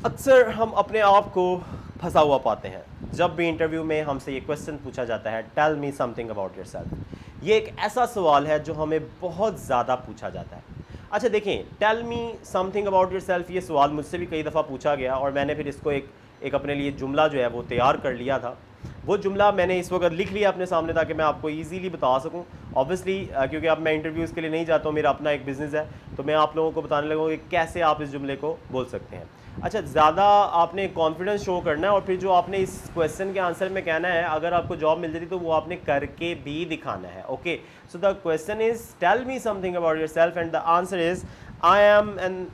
अक्सर हम अपने आप को फंसा हुआ पाते हैं जब भी इंटरव्यू में हमसे ये क्वेश्चन पूछा जाता है, tell me something about yourself. ये एक ऐसा सवाल है जो हमें बहुत ज़्यादा पूछा जाता है। अच्छा देखें, tell me something about yourself ये सवाल मुझसे भी कई दफ़ा पूछा गया और मैंने फिर इसको एक अपने लिए जुमला जो है वो तैयार कर लिया था। वो जुमला मैंने इस वक्त लिख लिया अपने सामने ताकि मैं आपको इजीली बता सकूं। ऑब्वियसली क्योंकि अब मैं इंटरव्यूज़ के लिए नहीं जाता हूँ, मेरा अपना एक बिज़नेस है, तो मैं आप लोगों को बताने लगा कि कैसे आप इस जुमले को बोल सकते हैं। अच्छा, ज़्यादा आपने कॉन्फिडेंस शो करना है और फिर जो आपने इस क्वेश्चन के आंसर में कहना है, अगर आपको जॉब मिल जाती तो वो आपने करके भी दिखाना है। Okay, so the question is tell me something about yourself and the answer is I am an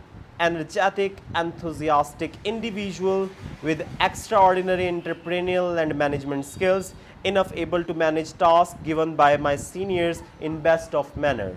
energetic, enthusiastic individual with extraordinary entrepreneurial and management skills, enough able to manage tasks given by my seniors in best of manner।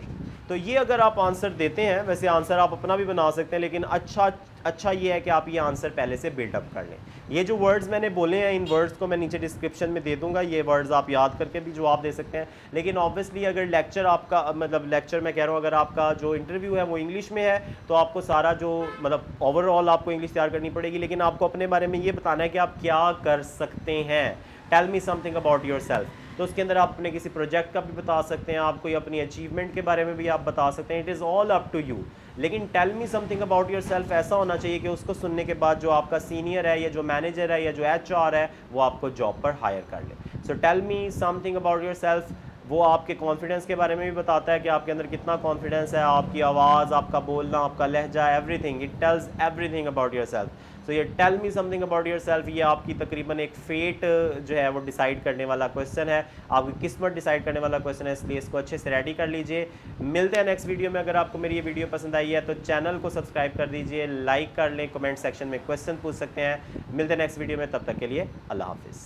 तो ये अगर आप answer देते हैं, वैसे answer आप अपना भी बना सकते हैं, लेकिन अच्छा ये है कि आप ये आंसर पहले से बिल्डअप कर लें। ये जो वर्ड्स मैंने बोले हैं, इन वर्ड्स को मैं नीचे डिस्क्रिप्शन में दे दूंगा, ये वर्ड्स आप याद करके भी जवाब दे सकते हैं। लेकिन ऑब्वियसली अगर लेक्चर आपका, मतलब लेक्चर मैं कह रहा हूँ, अगर आपका जो इंटरव्यू है वो इंग्लिश में है तो आपको सारा जो मतलब ओवरऑल आपको इंग्लिश तैयार करनी पड़ेगी, लेकिन आपको अपने बारे में ये बताना है कि आप क्या कर सकते हैं। Tell me something about yourself, तो उसके अंदर आप अपने किसी प्रोजेक्ट का भी बता सकते हैं, आप कोई अपनी अचीवमेंट के बारे में भी आप बता सकते हैं। It is all up to you. लेकिन tell me something about yourself ऐसा होना चाहिए कि उसको सुनने के बाद जो आपका सीनियर है या जो मैनेजर है या जो HR है वो आपको जॉब पर हायर कर ले। So tell me something about yourself वो आपके कॉन्फिडेंस के बारे में भी बताता है कि आपके अंदर कितना कॉन्फिडेंस है, आपकी आवाज़, आपका बोलना, आपका लहजा, everything, it tells everything about yourself. So ये tell me something about yourself, ये आपकी तकरीबन एक फेट जो है वो डिसाइड करने वाला क्वेश्चन है, आपकी किस्मत डिसाइड करने वाला क्वेश्चन है, इसलिए इसको अच्छे से रेडी कर लीजिए। मिलते हैं नेक्स्ट वीडियो में। अगर आपको मेरी ये वीडियो पसंद आई है तो चैनल को सब्सक्राइब कर दीजिए, लाइक कर लें, कमेंट सेक्शन में क्वेश्चन पूछ सकते हैं। मिलते हैं नेक्स्ट वीडियो में, तब तक के लिए अल्लाह हाफिज़।